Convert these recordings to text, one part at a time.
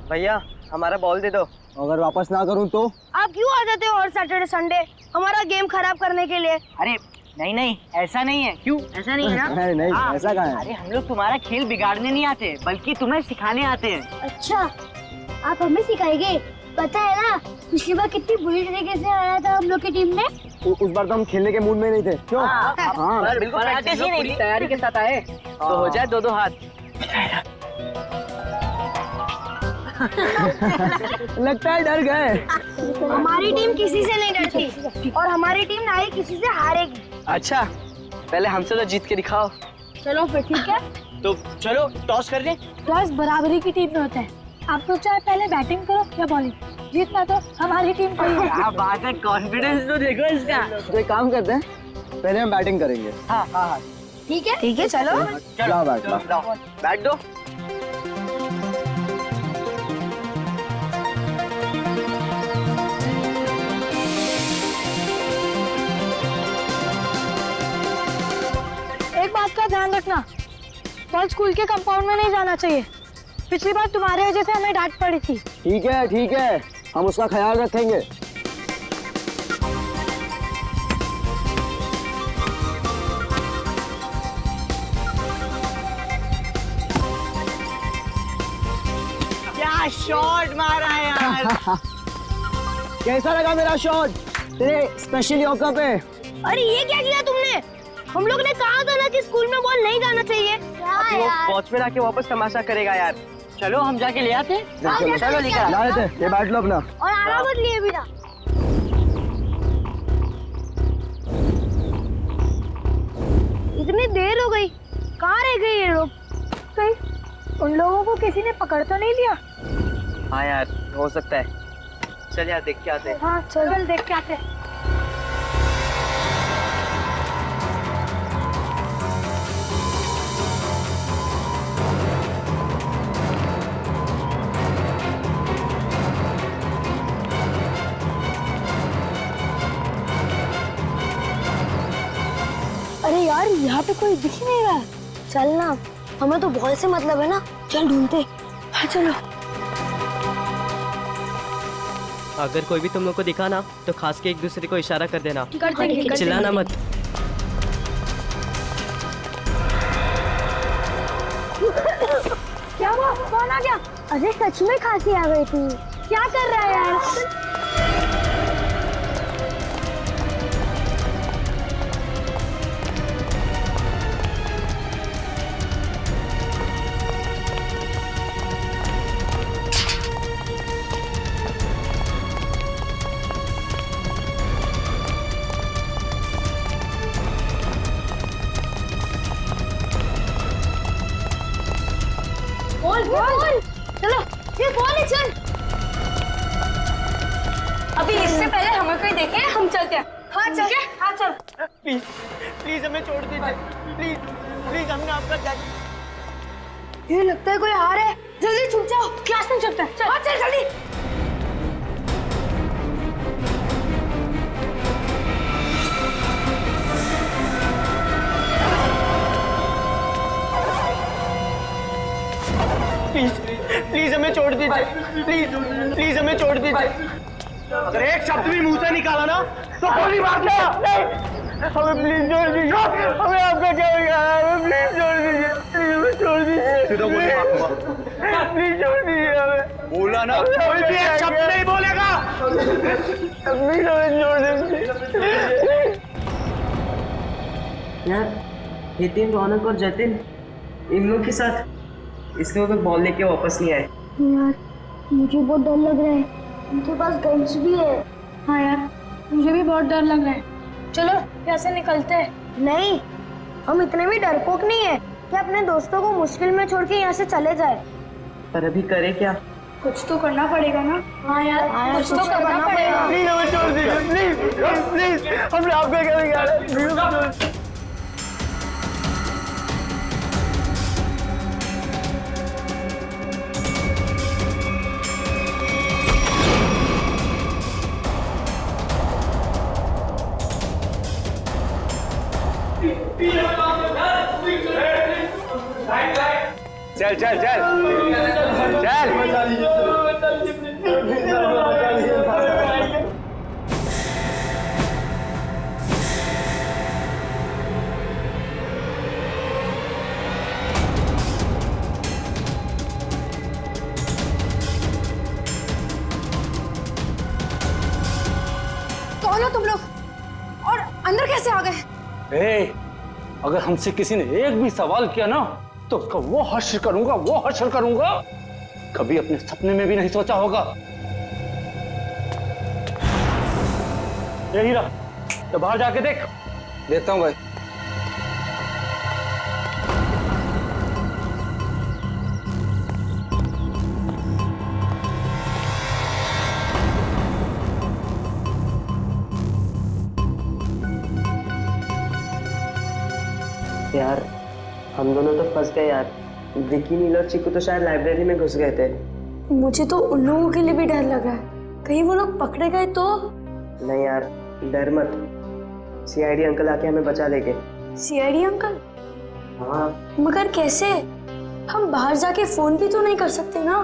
भैया हमारा बॉल दे दो। अगर वापस ना करूं तो? आप क्यों आ जाते हो हर सैटरडे संडे हमारा गेम खराब करने के लिए? अरे नहीं नहीं ऐसा नहीं है। क्यों ऐसा नहीं है ना? नहीं हाँ। ऐसा कहाँ है? अरे हम लोग तुम्हारा खेल बिगाड़ने नहीं आते बल्कि तुम्हें सिखाने आते हैं। अच्छा आप हमें सिखाएंगे? पता है ना पिछली बार कितनी बुरी तरीके से आया था हम लोग की टीम ने। उस बार तो हम खेलने के मूड में नहीं थे। क्यों? हाँ बिल्कुल प्रैक्टिस ही नहीं थी। तैयारी के साथ आए तो हो जाए दो हाथ। लगता है डर गए। हमारी टीम किसी से नहीं डरती और हमारी टीम ना ही किसी से हारेगी। अच्छा पहले हमसे तो जीत के दिखाओ। चलो फिर ठीक है। तो चलो टॉस कर ले। टॉस बराबरी की टीम में होता है। आप तो चाहे पहले बैटिंग करो या बॉलिंग, जीतना तो हमारी टीम को ही है। क्या बात है, कॉन्फिडेंस तो देखो इसका। तो एक काम करते हैं, पहले हम बैटिंग करेंगे। हाँ ठीक है चलो। लाओ बैट लाओ। बैट दो। एक बात का ध्यान रखना, बॉल स्कूल के कंपाउंड में नहीं जाना चाहिए। पिछली बार तुम्हारे वजह से हमें डांट पड़ी थी। ठीक है हम उसका ख्याल रखेंगे। क्या शॉट मारा है यार। कैसा लगा मेरा शॉट तेरे स्पेशल यॉर्कर पे? अरे ये क्या किया तुमने? हम लोग ने कहा था ना कि स्कूल में बॉल नहीं जाना चाहिए। अभी वो वॉचमैन आके वापस तमाशा करेगा यार। चलो हम जाके ले आते। चलो लेकर ला लेते। ये बैट लो अपना। और आना मत लिए बिना। इतनी देर हो गई, कहाँ रह गए ये लोग? कहीं उन लोगों को किसी ने पकड़ तो नहीं लिया? हाँ यार हो सकता है। चल यार देख के आते हैं। हाँ चल देख के आते हैं। अरे यार यहाँ पे कोई दिख ही नहीं रहा। चल ना, हमें तो बॉल से मतलब है ना। चल ढूंढते। हाँ चलो। अगर कोई भी तुम लोग को दिखा ना तो खास के एक दूसरे को इशारा कर देना। कर चिल्लाना मत। क्या हुआ? कौन आ गया? अरे सच में खांसी आ गई थी। क्या कर रहा है यार? बॉल चलो, ये बॉल है। चल अभी इससे पहले हमें कोई देखे हम चलते हैं। हाँ चल। हाँ चल। प्लीज प्लीज हमें छोड़ दीजिए। प्लीज प्लीज हमने आपका क्या। ये लगता है कोई आ रहा है। जल्दी छुप जाओ, क्लास में चलते हैं। चल हाँ चल जल्दी। प्लीज हमें छोड़ दीजिए। प्लीज हमें छोड़ दीजिए। अगर एक शब्द भी मुंह से निकाला ना तो गोली मार दे। हमें प्लीज छोड़ दीजिए। हमें आपका क्या हमें प्लीज छोड़ दीजिए। प्लीज हमें छोड़ दीजिए। प्लीज छोड़ दीजिए हमें। बोला ना, कोई भी एक शब्द नहीं बोलेगा। प्लीज हमें छोड़ दीजिए। यार नितिन, रौनक और जतिन इन लोग के साथ इसलिए वो बॉल लेके वापस नहीं आए। यार मुझे बहुत डर लग रहा है। उनके पास गन्स भी है। हाँ यार मुझे भी बहुत डर लग रहा है। चलो यहाँ से निकलते हैं। नहीं, हम इतने भी डरपोक नहीं है कि अपने दोस्तों को मुश्किल में छोड़ के यहाँ से चले जाए। पर अभी करे क्या? कुछ तो करना पड़ेगा ना। हाँ यार कुछ तो करना पड़ेगा। प्लीज हमें छोड़ दीजिए। प्लीज प्लीज हमने आपका क्या बिगाड़ा। चल चल चल कौन हो तुम लोग और अंदर कैसे आ गए? अगर हमसे किसी ने एक भी सवाल किया ना तो उसका वो हश्र करूंगा कभी अपने सपने में भी नहीं सोचा होगा। ये हीरा, तो बाहर जाके देखता हूँ भाई। यार हम दोनों तो फंस गए यार। विकी, नील और चिकू तो शायद लाइब्रेरी में घुस गए थे। मुझे तो उन लोगों के लिए भी डर लग रहा है, कहीं वो लोग पकड़े गए तो? नहीं यार, डर मत, सीआईडी अंकल आके हमें बचा लेंगे। CID uncle? हाँ। मगर कैसे? हम बाहर जाके फोन भी तो नहीं कर सकते ना।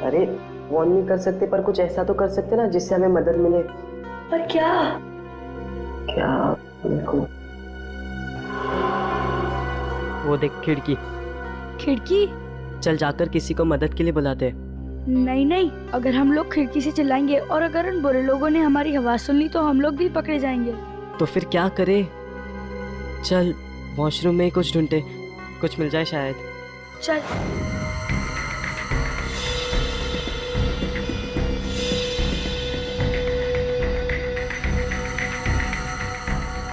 अरे फोन नहीं कर सकते पर कुछ ऐसा तो कर सकते ना जिससे हमें मदद मिले। पर क्या? क्या? बिल्कुल। वो देख खिड़की। खिड़की? चल जाकर किसी को मदद के लिए बुलाते। नहीं नहीं, अगर हम लोग खिड़की से चिल्लाएंगे और अगर उन बुरे लोगों ने हमारी आवाज सुन ली तो हम लोग भी पकड़े जाएंगे। तो फिर क्या करे? चल वॉशरूम में ही कुछ ढूंढते, कुछ मिल जाए शायद। चल।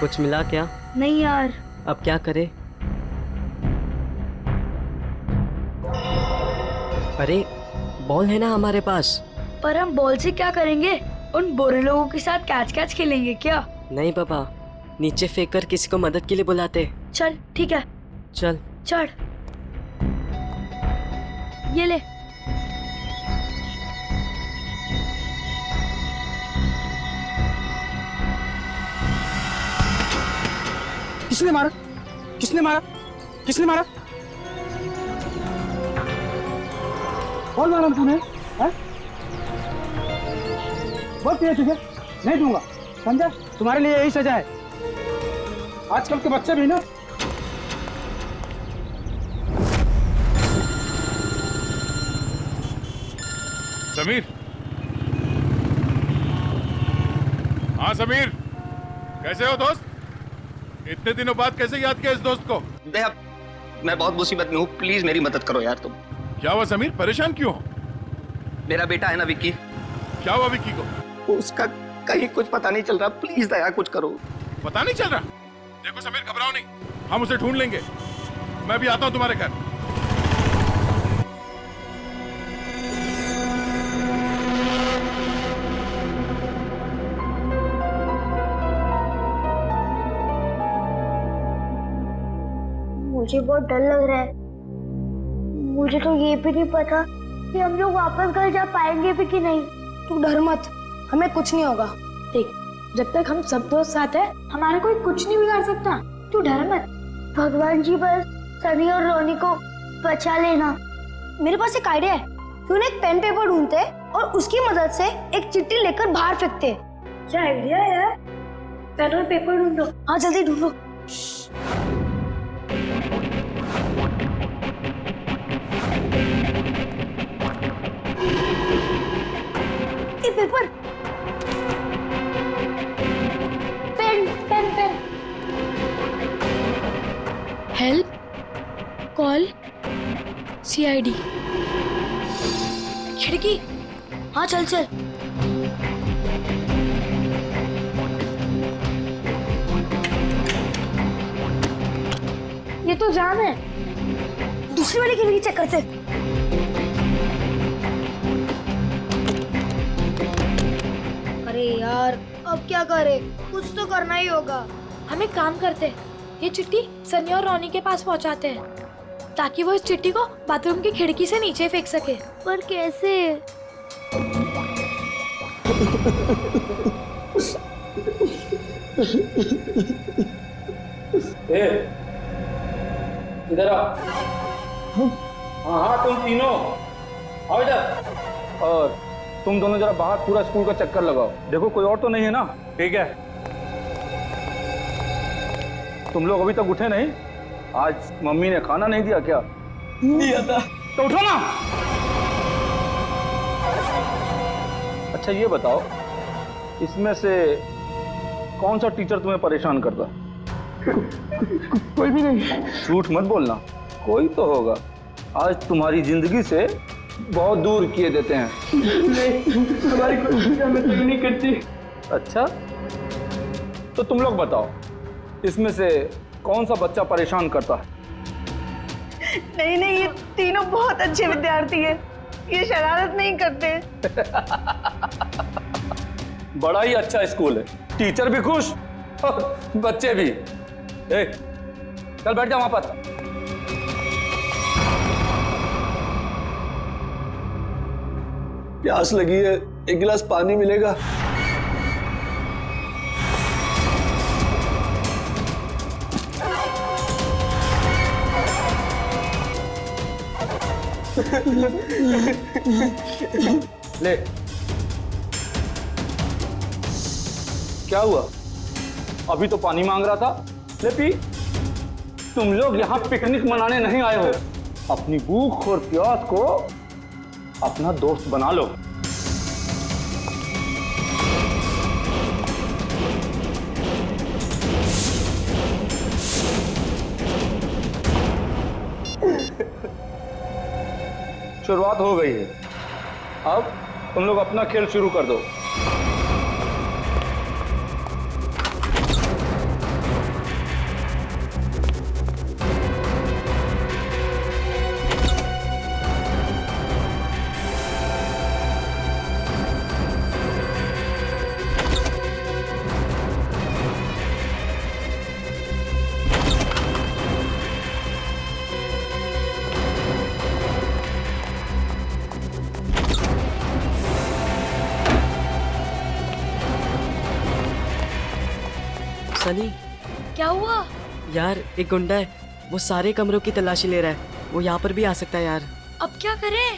कुछ मिला क्या? नहीं यार। अब क्या करे? अरे बॉल है ना हमारे पास। पर हम बॉल से क्या करेंगे? उन बुरे लोगों के साथ कैच कैच खेलेंगे क्या? नहीं पापा, नीचे फेंक कर किसी को मदद के लिए बुलाते। चल ठीक है, चल चढ़। ये ले। किसने मारा? किसने मारा? किसने मारा? कौन मारा तूने? बहुत तुझे नहीं दूंगा, समझा? तुम्हारे लिए यही सजा है। आजकल के बच्चे भी ना। समीर, हाँ समीर, कैसे हो दोस्त? इतने दिनों बाद कैसे याद किया इस दोस्त को? भैया मैं बहुत मुसीबत में हूँ, प्लीज मेरी मदद करो यार तुम। क्या हुआ समीर, परेशान क्यों हो? मेरा बेटा है ना विक्की। क्या हुआ विक्की को? उसका कहीं कुछ पता नहीं चल रहा, प्लीज दया कुछ करो। पता नहीं चल रहा? देखो समीर घबराओ नहीं, हम उसे ढूंढ लेंगे। मैं भी आता हूँ तुम्हारे घर। मुझे बहुत डर लग रहा है। मुझे तो ये भी नहीं पता कि हम लोग वापस घर जा पाएंगे भी कि नहीं। तू डर मत, हमें कुछ नहीं होगा। देख, जब तक हम सब दोस्त साथ हैं, हमारा कोई कुछ नहीं बिगाड़ सकता। तू डर मत। भगवान जी बस सनी और रोनी को बचा लेना। मेरे पास एक आइडिया है। क्यों ना एक पेन पेपर ढूंढते और उसकी मदद से एक चिट्ठी लेकर बाहर फेंकते। क्या आइडिया है यार? पेन और पेपर ढूंढो। हाँ जल्दी ढूंढो। Paper, pen pen pen. Help, call, CID, खिड़की। हाँ चल चल। ये तो जाम है, दूसरी वाली खिड़की चेक करते। अरे यार अब क्या करें, कुछ तो करना ही होगा। हम एक काम करते हैं, ये चिट्ठी सनी और रोनी के पास पहुंचाते हैं ताकि वो इस चिट्ठी को बाथरूम की खिड़की से नीचे फेंक सके। पर कैसे? इधर आ। हाँ हाँ, तुम तीनों आओ इधर। और तुम दोनों जरा बाहर पूरा स्कूल का चक्कर लगाओ, देखो कोई और तो नहीं है ना। ठीक है। तुम लोग अभी तक उठे नहीं? आज मम्मी ने खाना नहीं दिया क्या? दिया था। तो उठो ना। अच्छा ये बताओ, इसमें से कौन सा टीचर तुम्हें परेशान करता? कोई भी नहीं। झूठ मत बोलना, कोई तो होगा। आज तुम्हारी जिंदगी से बहुत दूर किए देते हैं। नहीं, हमारी कोई हमें तो नहीं करती। अच्छा, तो तुम लोग बताओ, इसमें से कौन सा बच्चा परेशान करता है? नहीं नहीं, ये तीनों बहुत अच्छे विद्यार्थी हैं, ये शरारत नहीं करते। बड़ा ही अच्छा स्कूल है, टीचर भी खुश और बच्चे भी। ए, चल बैठ जा वहां पर। प्यास लगी है, एक गिलास पानी मिलेगा? ले, क्या हुआ? अभी तो पानी मांग रहा था, ले पी। तुम लोग यहाँ पिकनिक मनाने नहीं आए हो, अपनी भूख और प्यास को अपना दोस्त बना लो। शुरुआत हो गई है, अब तुम लोग अपना खेल शुरू कर दो। सनी, क्या हुआ? यार एक गुंडा है, वो सारे कमरों की तलाशी ले रहा है। वो यहाँ पर भी आ सकता है यार। अब क्या करें?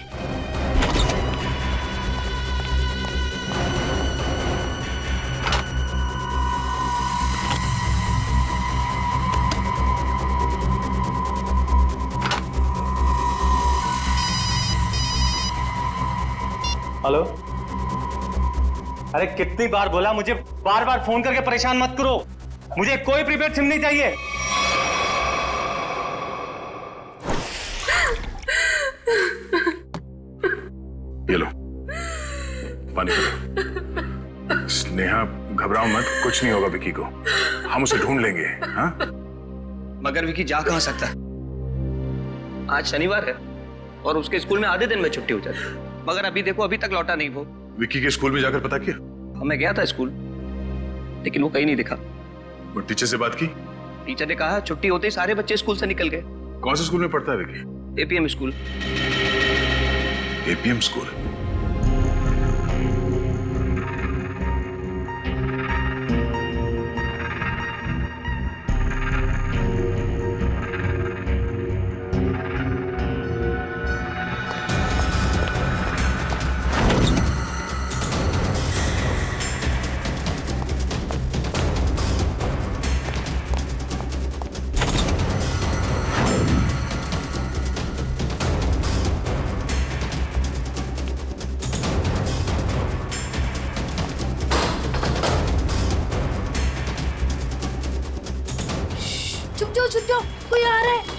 हेलो, अरे कितनी बार बोला, मुझे बार बार फोन करके परेशान मत करो। मुझे कोई प्रीपेड सिम नहीं चाहिए। ये लो पानी पीलो। स्नेहा घबराओ मत, कुछ नहीं होगा विकी को, हम उसे ढूंढ लेंगे। हाँ? मगर विकी जा कहाँ सकता है? आज शनिवार है और उसके स्कूल में आधे दिन में छुट्टी हो जाती है, मगर अभी देखो अभी तक लौटा नहीं वो। विकी के स्कूल में जाकर पता किया? मैं गया था स्कूल, लेकिन वो कहीं नहीं दिखा। वो टीचर से बात की? टीचर ने कहा छुट्टी होते ही सारे बच्चे स्कूल से निकल गए। कौन से स्कूल में पढ़ता है Vicky? APM school. APM school? छुप जाओ, कोई आ रहा है।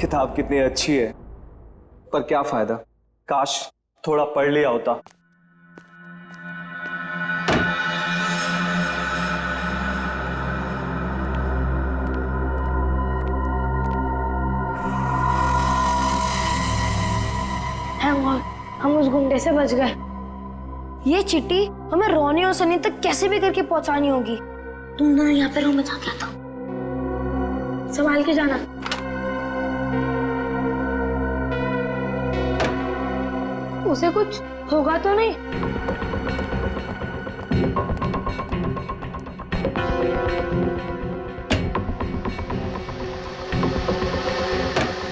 किताब कितनी अच्छी है, पर क्या फायदा, काश थोड़ा पढ़ लिया होता। हम उस गुंडे से बच गए। ये चिट्ठी हमें रोनी और सनी तक कैसे भी करके पहुंचानी होगी। तुम दोनों यहाँ पे रूम में जाके आता, संभाल के जाना। उसे कुछ होगा तो नहीं?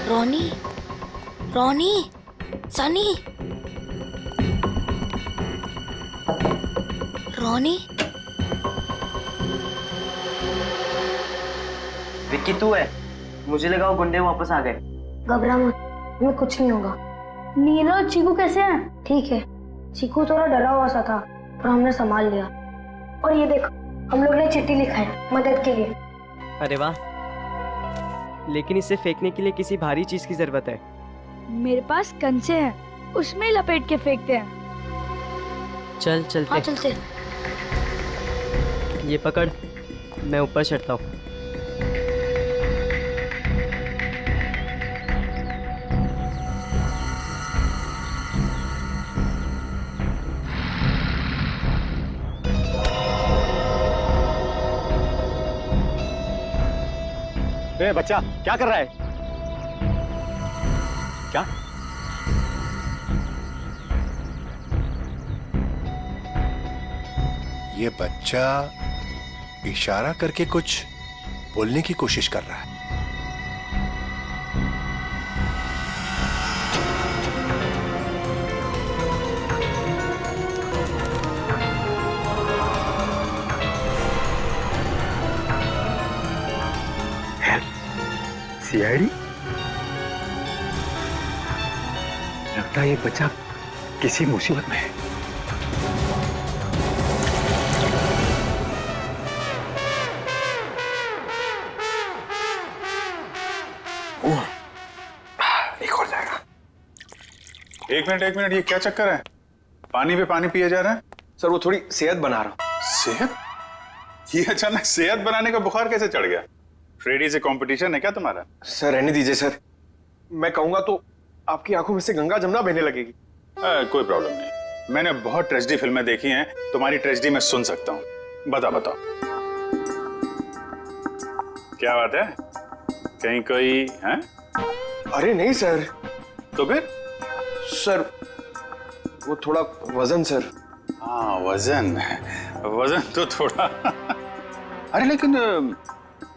रोनी, रोनी, सनी, रोनी। विक्की तू है? मुझे लगा वो गुंडे वापस आ गए। घबरा मत, हमें कुछ नहीं होगा। नीला और चीकू कैसे हैं? ठीक है, चीकू थोड़ा डरा हुआ सा था पर हमने संभाल लिया। और ये देखो, हम लोग ने चिट्ठी लिखा है मदद के लिए। अरे वाह, लेकिन इसे फेंकने के लिए किसी भारी चीज की जरूरत है। मेरे पास कंचे हैं, उसमें ही लपेट के फेंकते हैं। चल चलते। हाँ चलते। ये पकड़, मैं ऊपर चढ़ता हूँ। ए बच्चा, क्या कर रहा है? क्या? ये बच्चा इशारा करके कुछ बोलने की कोशिश कर रहा है। सीआईडी? लगता है ये बच्चा किसी मुसीबत में है। एक और जाएगा। एक मिनट, ये क्या चक्कर है? पानी पे पानी पिए जा रहा है? सर वो थोड़ी सेहत बना रहा हूँ। सेहत? ये अचानक सेहत बनाने का बुखार कैसे चढ़ गया? फ्रेडी से कंपटीशन है क्या तुम्हारा? सर रहने दीजिए सर, मैं कहूंगा तो आपकी आंखों में से गंगा जमुना बहने लगेगी। कोई प्रॉब्लम नहीं, मैंने बहुत ट्रेजेडी फिल्में देखी हैं, तुम्हारी ट्रेजेडी मैं सुन सकता हूँ। बताओ क्या बात है? कहीं कोई है? अरे नहीं सर। तो फिर? सर वो थोड़ा वजन सर। हाँ वजन तो थोड़ा अरे लेकिन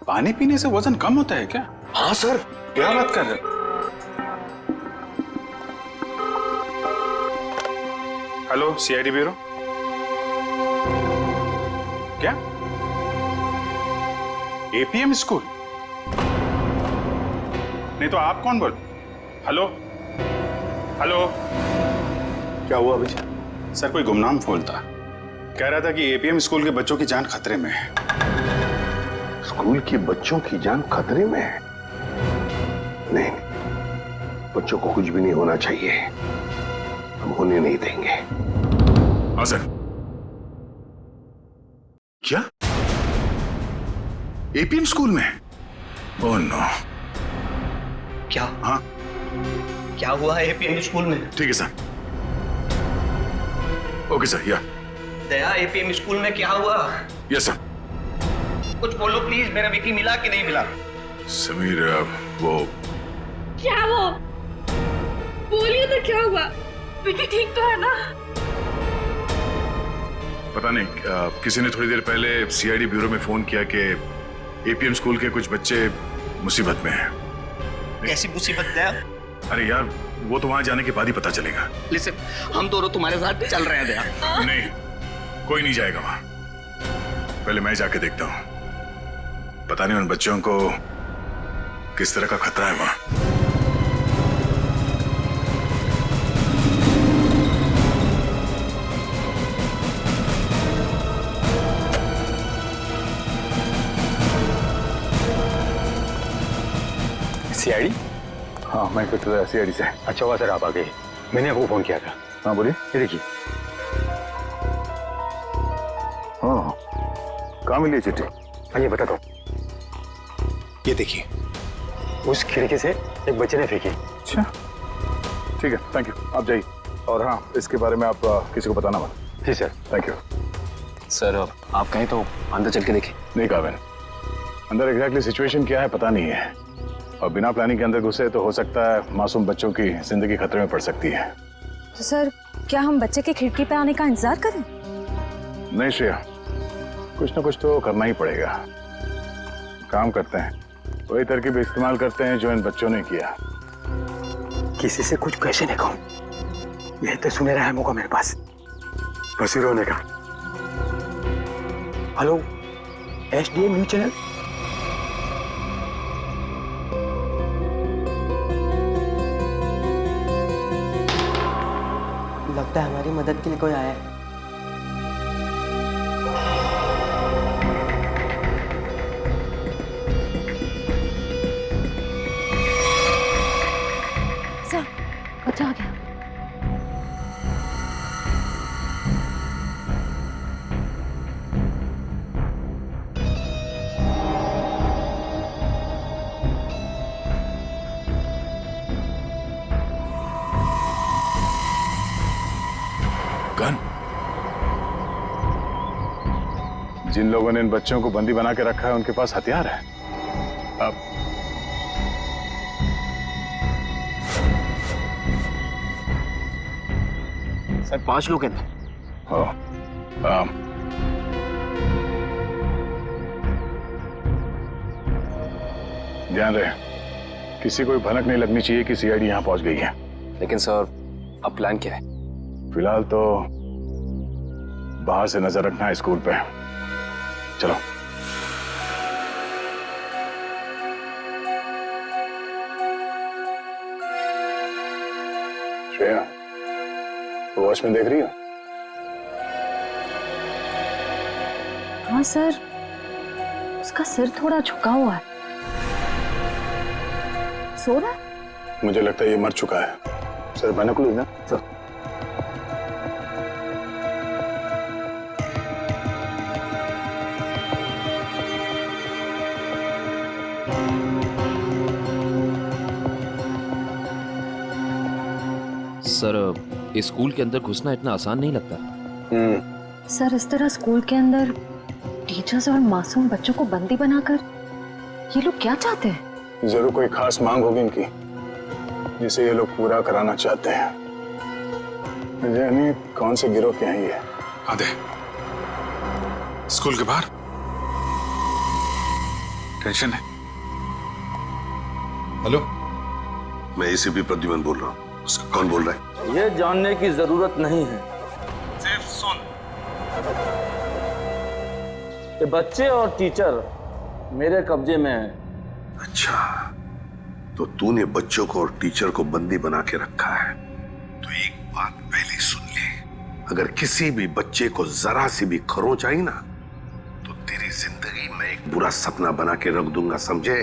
पानी पीने से वजन कम होता है क्या? हाँ सर। क्या बात कर रहे? Hello CID bureau. क्या? APM school? नहीं तो आप कौन बोल? हेलो क्या हुआ भैया? सर कोई गुमनाम फोन था, कह रहा था कि एपीएम स्कूल के बच्चों की जान खतरे में है। स्कूल के बच्चों की जान खतरे में है? नहीं, बच्चों को कुछ भी नहीं होना चाहिए, हम होने नहीं देंगे। हाँ सर। क्या? एपीएम स्कूल में? Oh no. क्या? हाँ क्या हुआ है एपीएम स्कूल में? ठीक है सर। Okay sir. या दया, एपीएम स्कूल में क्या हुआ? Yes sir. कुछ बोलो प्लीज, मेरा विकी मिला कि नहीं मिला? समीर वो क्या वो? बोलिए तो क्या हुआ? विकी ठीक तो है ना? पता नहीं, किसी ने थोड़ी देर पहले सीआईडी ब्यूरो में फोन किया कि एपीएम स्कूल के कुछ बच्चे मुसीबत में हैं। कैसी मुसीबत दया? अरे यार वो तो वहां जाने के बाद ही पता चलेगा। लिसन, हम दोनों तुम्हारे साथ चल रहे हैं दया। नहीं, कोई नहीं जाएगा वहां, पहले मैं जाके देखता हूं। पता नहीं उन बच्चों को किस तरह का खतरा है वहां। सीआईडी? हाँ मैं तो सीआईडी से। अच्छा हुआ सर आप आ गए, मैंने आपको फोन किया था। हाँ बोलिए। ये देखिए। हाँ, कहाँ मिली चिट्ठी? आइए बताता हूँ। ये देखिए, उस खिड़की से एक बच्चे ने फेंकी। अच्छा, ठीक है, थैंक यू, आप जाइए। और हाँ, इसके बारे में आप किसी को बताना मत। जी सर। Thank you. सर आप कहें तो अंदर चल के देखें। नहीं कहा मैंने, अंदर एग्जैक्टली सिचुएशन क्या है पता नहीं है, और बिना प्लानिंग के अंदर घुसे तो हो सकता है मासूम बच्चों की जिंदगी खतरे में पड़ सकती है। तो सर क्या हम बच्चे के खिड़की पे आने का इंतजार करें? नहीं श्रेया, कुछ ना कुछ तो करना ही पड़ेगा। काम करते हैं, वही तरकीब इस्तेमाल करते हैं जो इन बच्चों ने किया। किसी से कुछ कैसे नहीं कहूं, यही तो सुनहरा है मौका मेरे पास, बस रोने का। Hello, SDM news channel. लगता है हमारी मदद के लिए कोई आया है। सर बच्चा आ गया। गन? जिन लोगों ने इन बच्चों को बंदी बना के रखा है उनके पास हथियार है। अब सर 5 लोग हैं। ध्यान रहे, किसी को भी भनक नहीं लगनी चाहिए कि CID यहाँ पहुंच गई है। लेकिन सर अब प्लान क्या है? फिलहाल तो बाहर से नजर रखना है स्कूल पे। चलो। श्रेया, वॉच में देख रही हो? हाँ सर, उसका सिर थोड़ा झुका हुआ है। सो रहा है? मुझे लगता है ये मर चुका है। सर बाइनोकुलर ना सर। सर इस स्कूल के अंदर घुसना इतना आसान नहीं लगता। सर इस तरह स्कूल के अंदर टीचर्स और मासूम बच्चों को बंदी बनाकर ये लोग क्या चाहते हैं? जरूर कोई खास मांग होगी इनकी जिसे ये लोग पूरा कराना चाहते हैं। यानी कौन से गिरोह के हैं ये? आधे स्कूल के बाहर टेंशन है। हेलो, मैं ACP प्रद्युमन बोल रहा हूँ। कौन बोल रहा है? ये जानने की जरूरत नहीं है, सिर्फ सुन। ये बच्चे और टीचर मेरे कब्जे में हैं। अच्छा, तो तूने बच्चों को और टीचर को बंदी बना के रखा है। तो एक बात पहले सुन ले, अगर किसी भी बच्चे को जरा सी भी खरोंच आई ना तो तेरी जिंदगी में एक बुरा सपना बना के रख दूंगा, समझे?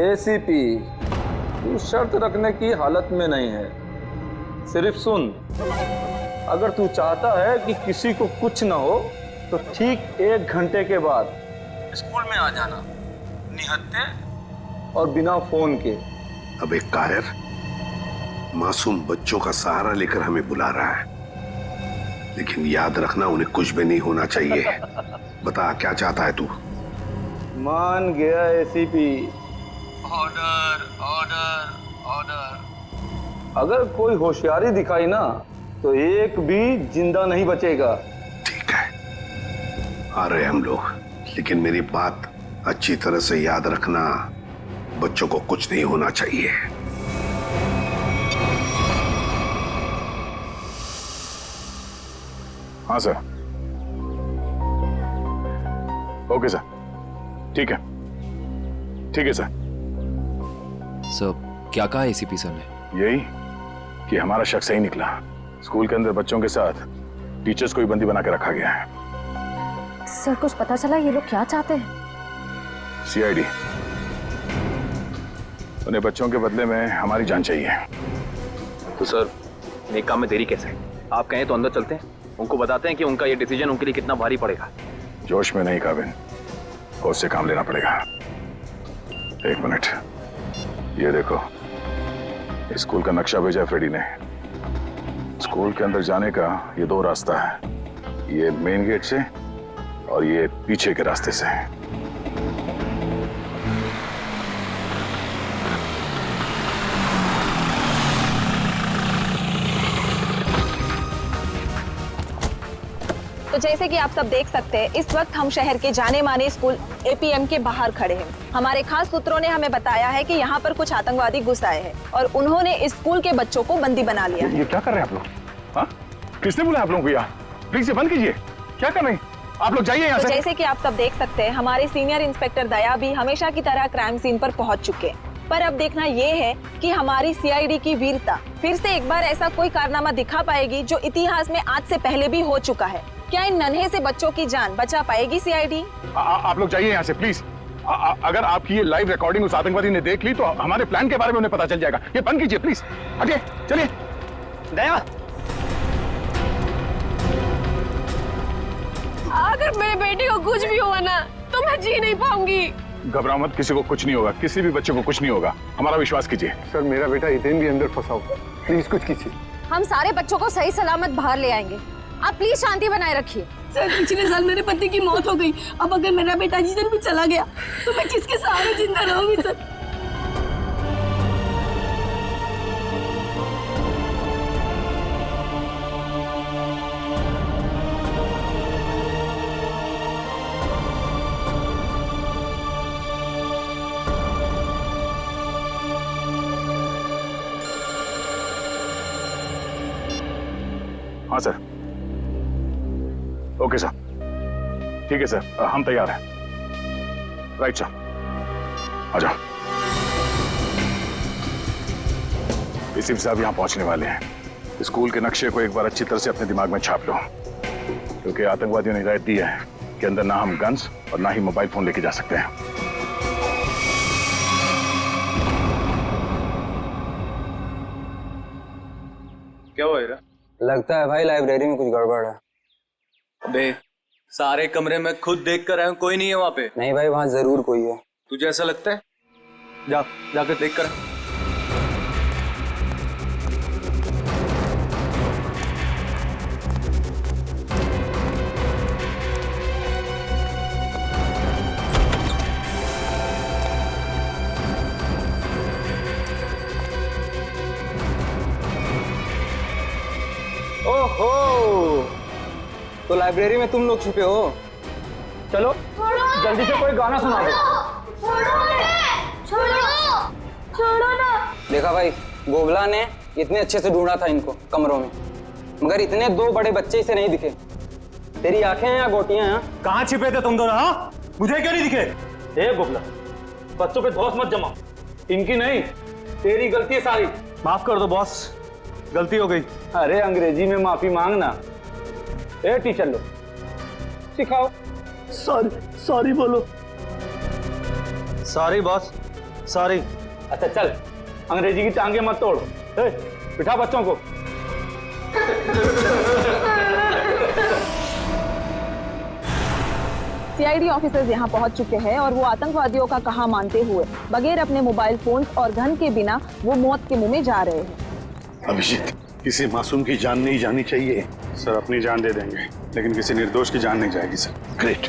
ACP, तू शर्त रखने की हालत में नहीं है, सिर्फ सुन। अगर तू चाहता है कि किसी को कुछ ना हो तो ठीक 1 घंटे के बाद स्कूल में आ जाना, निहत्थे और बिना फोन के। अब एक कायर मासूम बच्चों का सहारा लेकर हमें बुला रहा है, लेकिन याद रखना उन्हें कुछ भी नहीं होना चाहिए। बता क्या चाहता है तू? मान गया ACP। Order order order. अगर कोई होशियारी दिखाई ना तो एक भी जिंदा नहीं बचेगा। ठीक है, आ रहे हम लोग, लेकिन मेरी बात अच्छी तरह से याद रखना, बच्चों को कुछ नहीं होना चाहिए। हाँ सर। ओके सर, ठीक है, ठीक है सर। सर क्या कहा ACP सर ने? यही कि हमारा शक सही निकला। स्कूल के अंदर बच्चों के साथ टीचर्स को भी बंदी बना के रखा गया है। सर कुछ पता चला ये लोग क्या चाहते हैं? CID, उन्हें बच्चों के बदले में हमारी जान चाहिए। तो सर नेक काम में देरी कैसे? आप कहें तो अंदर चलते हैं, उनको बताते हैं कि उनका ये डिसीजन उनके लिए कितना भारी पड़ेगा। जोश में नहीं काबिन, होश से काम लेना पड़ेगा। एक मिनट, ये देखो, स्कूल का नक्शा भेजा फ्रेडी ने। स्कूल के अंदर जाने का ये 2 रास्ता है, ये मेन गेट से और ये पीछे के रास्ते से। तो जैसे कि आप सब देख सकते हैं, इस वक्त हम शहर के जाने माने स्कूल एपीएम के बाहर खड़े हैं। हमारे खास सूत्रों ने हमें बताया है कि यहाँ पर कुछ आतंकवादी घुस आए हैं और उन्होंने इस स्कूल के बच्चों को बंदी बना लिया है। ये क्या कर रहे हैं आप लोग? हाँ? किसने बोला आप लोगों को यहाँ? प्लीज ये बंद कीजिए। क्या कर रहे हैं आप लोग? जाइए यहाँ तो से। जैसे कि आप सब देख सकते हैं, हमारे सीनियर इंस्पेक्टर दया भी हमेशा की तरह क्राइम सीन पर पहुंच चुके हैं। पर अब देखना ये है कि हमारी सीआईडी की वीरता फिर से एक बार ऐसा कोई कारनामा दिखा पाएगी जो इतिहास में आज से पहले भी हो चुका है। क्या इन नन्हे से बच्चों की जान बचा पाएगी सीआईडी? आप लोग जाइए यहाँ से प्लीज। अगर आपकी ये लाइव रिकॉर्डिंग उस आतंकवादी ने देख ली तो हमारे प्लान के बारे में उन्हें पता चल जाएगा। ये बंद कीजिए प्लीज। हटिए, चलिए। दया, अगर मेरे बेटे को कुछ भी हुआ ना तो मैं जी नहीं पाऊंगी। घबराओ मत, किसी को कुछ नहीं होगा, किसी भी बच्चे को कुछ नहीं होगा, हमारा विश्वास कीजिए। सर मेरा बेटा इतने भी अंदर फंसा हुआ, प्लीज कुछ कीजिए। हम सारे बच्चों को सही सलामत बाहर ले आएंगे, आप प्लीज शांति बनाए रखिए। सर पिछले साल मेरे पति की मौत हो गई, अब अगर मेरा बेटा जिस दिन भी चला गया तो मैं किसके सहारे जिंदा रहूंगी सर? हाँ सर। ओके सर, ठीक है सर, हम तैयार हैं। राइट सर, आ जाओ। एसीपी साहब यहाँ पहुंचने वाले हैं। स्कूल के नक्शे को एक बार अच्छी तरह से अपने दिमाग में छाप लो, क्योंकि आतंकवादियों ने हिदायत दी है कि अंदर ना हम गन्स और ना ही मोबाइल फोन लेके जा सकते हैं। क्या हुआ हीरा? लगता है भाई लाइब्रेरी में कुछ गड़बड़ है। अबे सारे कमरे में खुद देख कर आया हूं, कोई नहीं है वहां पे। नहीं भाई, वहाँ जरूर कोई है। तुझे ऐसा लगता है? जाकर देख कर। ओहो, तो लाइब्रेरी में तुम लोग छुपे हो? चलो जल्दी से कोई गाना सुना दो। छोड़ो ना। देखा भाई, गोबला ने इतने अच्छे से ढूंढा था इनको कमरों में, मगर इतने 2 बड़े बच्चे इसे नहीं दिखे। तेरी आंखें हैं या गोटियां हैं? कहाँ छिपे थे तुम दोनों? हाँ, मुझे क्यों नहीं दिखे? ए गोपला, बच्चों पे धौंस मत जमा, इनकी नहीं तेरी गलती है सारी। माफ कर दो बॉस, गलती हो गई। अरे अंग्रेजी में माफी मांगना। ए टीचर लोग सिखाओ। सॉरी बोलो। Sorry boss, sorry. अच्छा चल, अंग्रेजी की टांगे मत तोड़। ए, बिठा बच्चों को। सीआईडी ऑफिसर्स यहाँ पहुँच चुके हैं और वो आतंकवादियों का कहा मानते हुए बगैर अपने मोबाइल फोन और गन के बिना वो मौत के मुंह में जा रहे हैं। अभिजीत, किसी मासूम की जान नहीं जानी चाहिए। सर अपनी जान दे देंगे, लेकिन किसी निर्दोष की जान नहीं जाएगी सर। ग्रेट।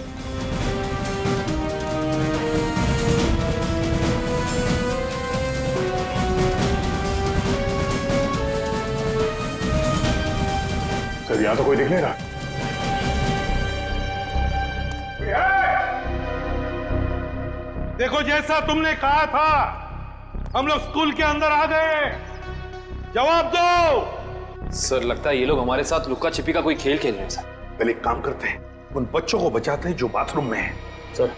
सर यहाँ तो कोई दिख नहीं रहा। देखो, जैसा तुमने कहा था, हम लोग स्कूल के अंदर आ गए। जवाब दो। सर लगता है ये लोग हमारे साथ लुक्का छिपी का कोई खेल खेल रहे हैं सर। पहले एक काम करते हैं, उन बच्चों को बचाते हैं जो बाथरूम में हैं। सर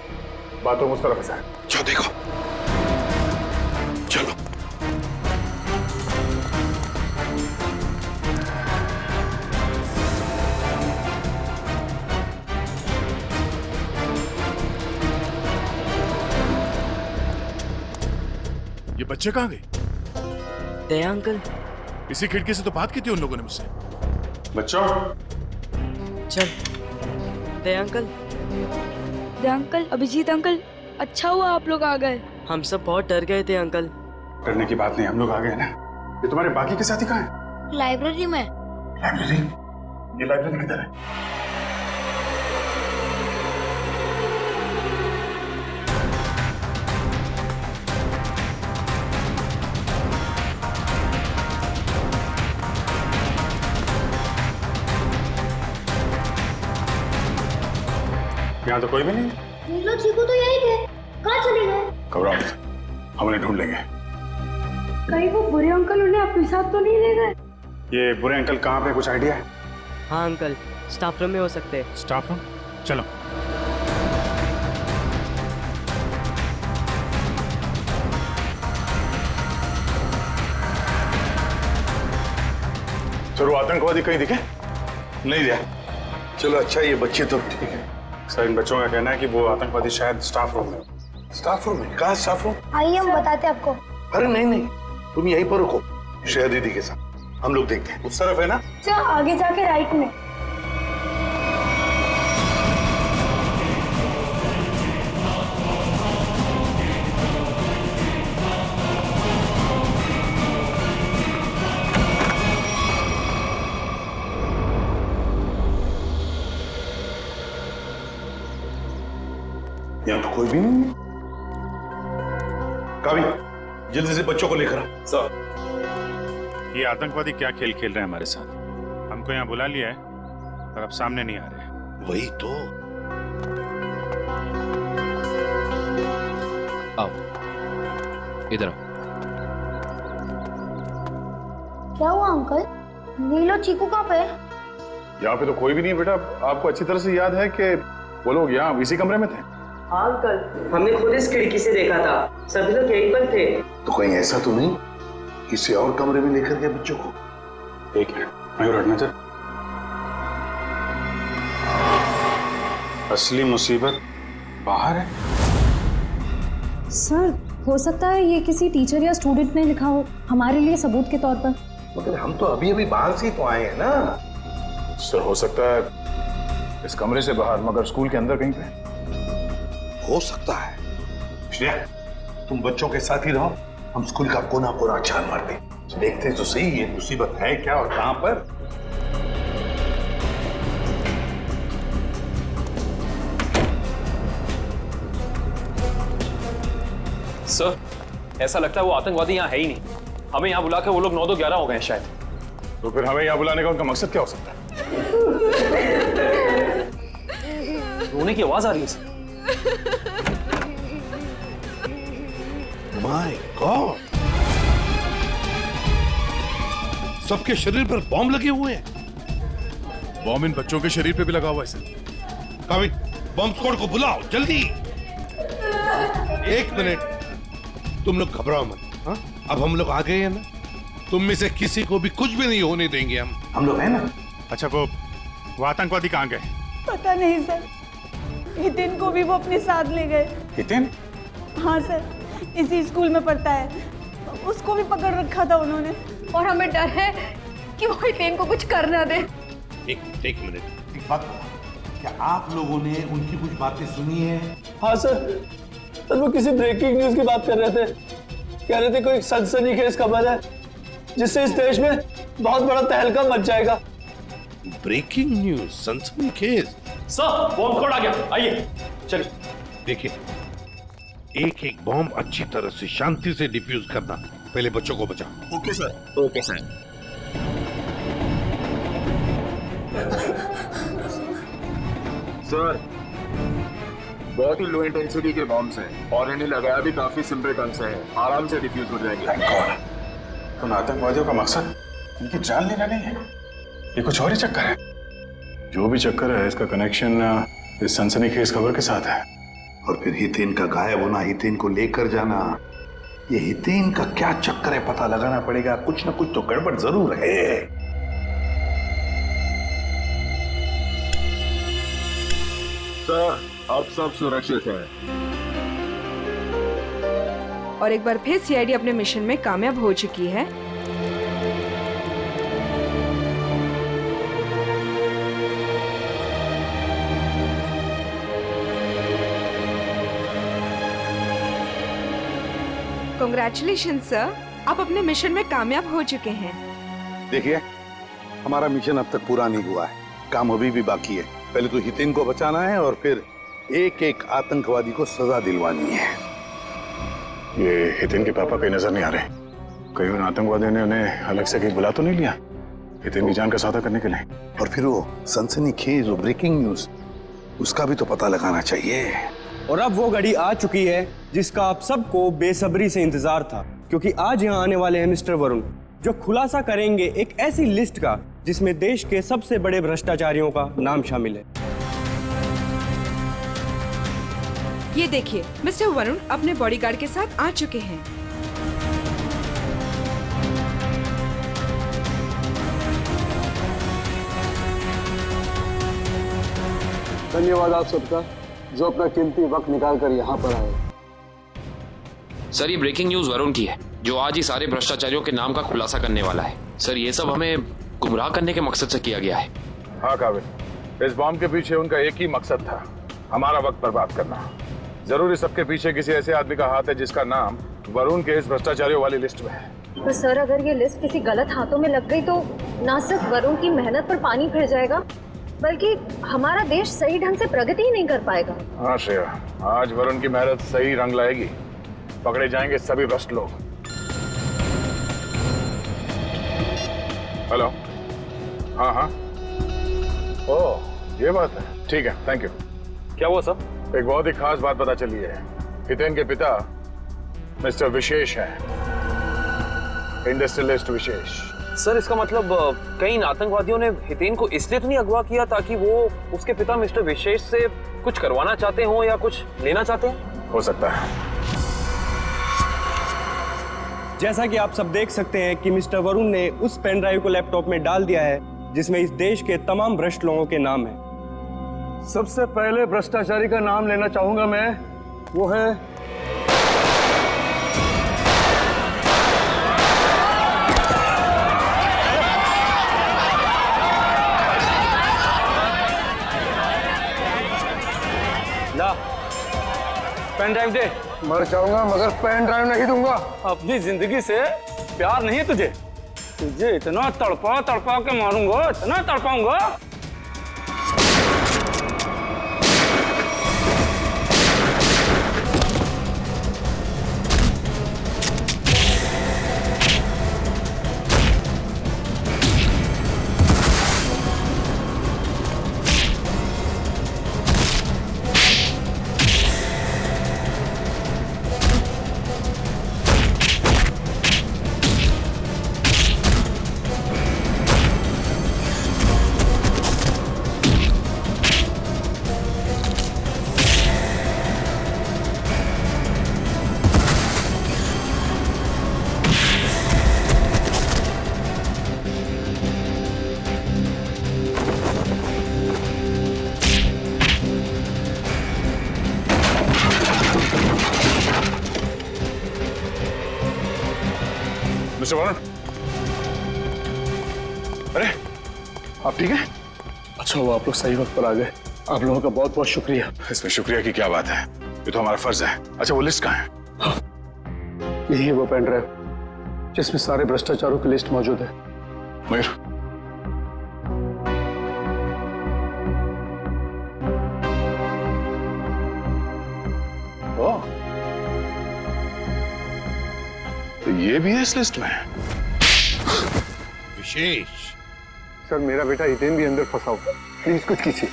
बाथरूम उस तरफ है सर। जाओ देखो। चलो। ये बच्चे कहाँ गए? दया अंकल, इसी खिड़की से तो बात की थी उन लोगों ने मुझसे। बच्चों चल दे अंकल। दे अंकल, अभिजीत अंकल, अच्छा हुआ आप लोग आ गए। हम सब बहुत डर गए थे अंकल। डरने की बात नहीं, हम लोग आ गए ना। ये तुम्हारे बाकी के साथी कहाँ हैं? लाइब्रेरी में। लाइब्रेरी? ये लाइब्रेरी किधर है? यहाँ तो कोई भी नहीं। नीलो चीकू तो यही थे, कहाँ चले गए? घबराओ मत, हम उन्हें ढूंढ लेंगे। कहीं वो बुरे अंकल उन्हें अपने साथ तो नहीं ले गए? ये बुरे अंकल कहाँ पे, कुछ आइडिया है? हाँ अंकल, स्टाफ रूम में हो सकते हैं। Staff room? चलो। चलो, आतंकवादी कहीं दिखे? नहीं दिया। चलो अच्छा, ये बच्चे तो ठीक है सर। इन बच्चों का कहना है कि वो आतंकवादी शायद स्टाफ रूम में। स्टाफ रूम में? कहाँ स्टाफ रूम? आइए हम बताते हैं आपको। अरे नहीं नहीं, तुम यहीं पर रुको श्रेया दीदी के साथ, हम लोग देखते हैं। उस तरफ है ना? अच्छा, आगे जाके राइट में। यहाँ तो कोई भी नहीं है। काबी, जल्दी से बच्चों को लेकर आ। सर, ये आतंकवादी क्या खेल खेल रहे हैं हमारे साथ? हमको यहाँ बुला लिया है और अब सामने नहीं आ रहे। वही तो। आओ इधर आओ। क्या हुआ अंकल? नीलो चीकू कहाँ पे? यहाँ पे तो कोई भी नहीं है बेटा। आपको अच्छी तरह से याद है कि वो लोग यहाँ इसी कमरे में थे। हाँ अंकल, हमने खुद इस खिड़की से देखा था, सभी लोग यहीं पर थे। तो कहीं ऐसा तो नहीं किसी और कमरे में लेकर गए बच्चों को? एक मिनट, मयूर हटना चल। असली मुसीबत बाहर है। सर, हो सकता है ये किसी टीचर या स्टूडेंट ने लिखा हो, हमारे लिए सबूत के तौर पर। मगर हम तो अभी अभी बाहर से ही तो आए हैं ना। सर, हो सकता है इस कमरे से बाहर, मगर स्कूल के अंदर कहीं पे। हो सकता है। श्रेया, तुम बच्चों के साथ ही रहो, हम स्कूल का कोना कोना छान मारते, देखते तो सही ये मुसीबत है क्या और कहां पर। सर, ऐसा लगता है वो आतंकवादी यहाँ है ही नहीं। हमें यहाँ बुला के वो लोग 9-11 हो गए हैं शायद। तो फिर हमें यहाँ बुलाने का उनका मकसद क्या हो सकता है? रोने की आवाज आ रही है सर। माय गॉड, सबके शरीर पर बॉम्ब लगे हुए हैं। बॉम्ब इन बच्चों के शरीर पे भी लगा हुआ है सर। काबिल, बॉम्ब स्क्वाड को बुलाओ जल्दी। एक मिनट, तुम लोग घबराओ मत। हाँ, अब हम लोग आ गए हैं ना, तुम में से किसी को भी कुछ भी नहीं होने देंगे। हम लोग हैं ना। अच्छा, वो आतंकवादी कहाँ गए? पता नहीं सर, हितेन को भी वो अपने साथ ले गए। हितेन? हाँ सर, इसी स्कूल में पढ़ता है, उसको भी पकड़ रखा था उन्होंने। और हमें डर है कि वो हितेन को कुछ कर ना दे। एक मिनट, एक बात, क्या आप लोगों ने उनकी कुछ बातें सुनी है? हाँ सर, वो किसी ब्रेकिंग न्यूज की बात कर रहे थे। कह रहे थे कोई सनसनीखेज खबर है जिससे इस देश में बहुत बड़ा तहलका मच जाएगा। ब्रेकिंग न्यूज, सनसनीखेज? सर, बॉम्ब स्क्वाड आ गया, आइए चलिए। देखिए, एक एक बॉम्ब अच्छी तरह से शांति से डिफ्यूज करना। पहले बच्चों को बचाओ। Okay sir. Okay sir. Sir, बहुत ही लो इंटेंसिटी के बॉम्ब्स हैं और इन्हें लगाया भी काफी सिंपल ढंग से है, आराम से डिफ्यूज हो जाएंगे। उन आतंकवादियों का मकसद इनकी जान लेना नहीं है, ये कुछ और ही चक्कर है। जो भी चक्कर है, इसका कनेक्शन इस सनसनीखेज खबर के साथ है। और फिर हितेन का गायब होना, हितेन को लेकर जाना, ये हितेन का क्या चक्कर है पता लगाना पड़ेगा। कुछ ना कुछ तो गड़बड़ जरूर है। सर, अब सब सुरक्षित है। और एक बार फिर सीआईडी अपने मिशन में कामयाब हो चुकी है। कांग्रेचुलेशन सर, आप अपने मिशन में कामयाब हो चुके हैं। देखिए, हमारा मिशन अब तक पूरा नहीं हुआ है, काम अभी भी बाकी है। पहले तो हितेन को बचाना है और फिर एक एक आतंकवादी को सजा दिलवानी है। ये हितेन के पापा कहीं नजर नहीं आ रहे। कहीं उन आतंकवादियों ने उन्हें अलग से कहीं बुला तो नहीं लिया हितेन की जान का सौदा करने के लिए? और फिर वो सनसनीखेज वो ब्रेकिंग न्यूज, उसका भी तो पता लगाना चाहिए। और अब वो घड़ी आ चुकी है जिसका आप सबको बेसब्री से इंतजार था, क्योंकि आज यहाँ आने वाले हैं मिस्टर वरुण, जो खुलासा करेंगे एक ऐसी लिस्ट का जिसमें देश के सबसे बड़े भ्रष्टाचारियों का नाम शामिल है। ये देखिए, मिस्टर वरुण अपने बॉडीगार्ड के साथ आ चुके हैं। धन्यवाद आप सबका जो अपना कीमती वक्त निकाल कर यहाँ पर आए। सर, ये ब्रेकिंग न्यूज वरुण की है, जो आज ही सारे भ्रष्टाचारियों के नाम का खुलासा करने वाला है। सर, ये सब हमें गुमराह करने के मकसद से किया गया है। हाँ काबिल, इस बॉम्ब के पीछे उनका एक ही मकसद था, हमारा वक्त बर्बाद करना। जरूर इस सबके पीछे किसी ऐसे आदमी का हाथ है जिसका नाम वरुण के इस भ्रष्टाचारियों वाली लिस्ट में है। तो सर, अगर ये लिस्ट किसी गलत हाथों में लग गई तो ना सिर्फ वरुण की मेहनत पर पानी फिर जाएगा, बल्कि हमारा देश सही ढंग से प्रगति ही नहीं कर पाएगा। हाँ श्रेया, आज वरुण की मेहनत सही रंग लाएगी, पकड़े जाएंगे सभी भ्रष्ट लोग। हेलो, हाँ हाँ, ओह ये बात है, ठीक है, थैंक यू। क्या हुआ सर? एक बहुत ही खास बात पता चली है। हितेन के पिता मिस्टर विशेष हैं, इंडस्ट्रियलिस्ट विशेष। सर, इसका मतलब कई आतंकवादियों ने हितेन को इसलिए तो नहीं अगवा किया ताकि वो उसके पिता मिस्टर विशेष से कुछ करवाना चाहते हो या कुछ लेना चाहते हैं? हो सकता है। जैसा कि आप सब देख सकते हैं कि मिस्टर वरुण ने उस पेन ड्राइव को लैपटॉप में डाल दिया है जिसमें इस देश के तमाम भ्रष्ट लोगों के नाम हैं। सबसे पहले भ्रष्टाचारी का नाम लेना चाहूंगा मैं, वो है ला, पेन ड्राइव दे। मर जाऊंगा मगर पेन ड्राइव नहीं दूंगा। अपनी जिंदगी से प्यार नहीं है तुझे? तुझे इतना तड़पा तड़पा के मारूंगा, इतना तड़पाऊंगा। मिस्टर वरुण, अरे आप ठीक हैं? अच्छा हुआ आप लोग सही वक्त पर आ गए, आप लोगों का बहुत बहुत शुक्रिया। इसमें शुक्रिया की क्या बात है, ये तो हमारा फर्ज है। अच्छा वो लिस्ट कहाँ है? हाँ, यही है वो पेन ड्राइव जिसमें सारे भ्रष्टाचारों की लिस्ट मौजूद है। मयूर, ओह, तो ये भी है इस लिस्ट में? विशेष सर, मेरा बेटा हितेन भी अंदर फंसा हुआ, प्लीज कुछ कीजिए।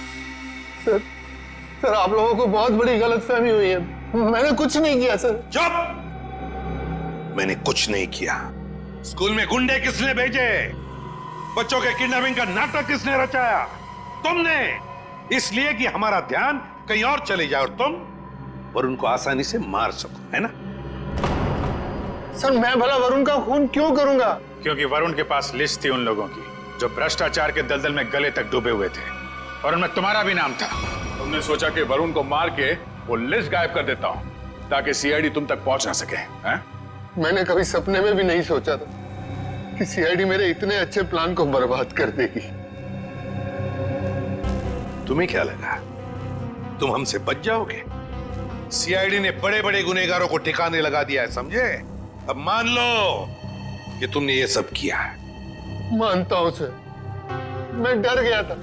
सर आप लोगों को बहुत बड़ी गलतफहमी हुई है, मैंने कुछ नहीं किया सर। चुप! मैंने कुछ नहीं किया। स्कूल में गुंडे किसने भेजे? बच्चों के किडनैपिंग का नाटक किसने रचाया? तुमने। इसलिए कि हमारा ध्यान कहीं और चले जाए और तुम वरुण को आसानी से मार सको, है ना? सर मैं भला वरुण का खून क्यों करूंगा? क्योंकि वरुण के पास लिस्ट थी उन लोगों की जो भ्रष्टाचार के दलदल में गले तक डूबे हुए थे, और उनमें तुम्हारा भी नाम था। तुमने सोचा कि वरुण को मार के वो लिस्ट गायब कर देता हूं ताकि सीआईडी तुम तक पहुंच ना सके, हैं? मैंने कभी सपने में भी नहीं सोचा था कि सीआईडी मेरे इतने अच्छे प्लान को बर्बाद कर देगी। तुम्हें क्या लगा तुम हमसे बच जाओगे? सीआईडी ने बड़े बड़े गुनहगारों को ठिकाने लगा दिया है, समझे? अब मान लो कि तुमने ये सब किया है। मानता हूं सर, मैं डर गया था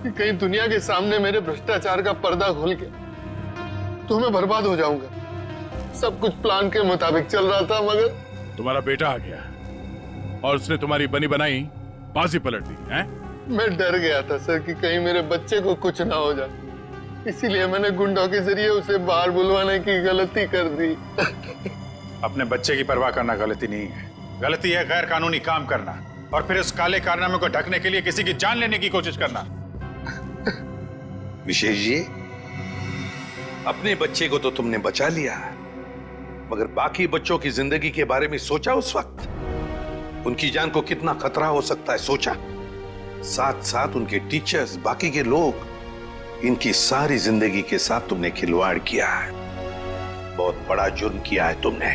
कि कहीं दुनिया के सामने मेरे भ्रष्टाचार का पर्दा खुल गया तो मैं बर्बाद हो जाऊंगा। सब कुछ प्लान के मुताबिक चल रहा था, मगर तुम्हारा बेटा आ गया और उसने तुम्हारी बनी बनाई बाजी पलट दी है? मैं डर गया था सर कि कहीं मेरे बच्चे को कुछ ना हो जाए, इसीलिए मैंने गुंडों के जरिए उसे बाहर बुलवाने की गलती कर दी। अपने बच्चे की परवाह करना गलती नहीं है, गलती है गैर कानूनी काम करना और फिर उस काले कारनामे को ढकने के लिए किसी की जान लेने की कोशिश करना। विशेष जी, अपने बच्चे को तो तुमने बचा लिया, मगर बाकी बच्चों की जिंदगी के बारे में सोचा? उस वक्त उनकी जान को कितना खतरा हो सकता है सोचा? साथ साथ उनके टीचर्स, बाकी के लोग, इनकी सारी जिंदगी के साथ तुमने खिलवाड़ किया है। बहुत बड़ा जुर्म किया है तुमने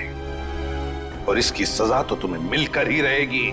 और इसकी सजा तो तुम्हें मिलकर ही रहेगी।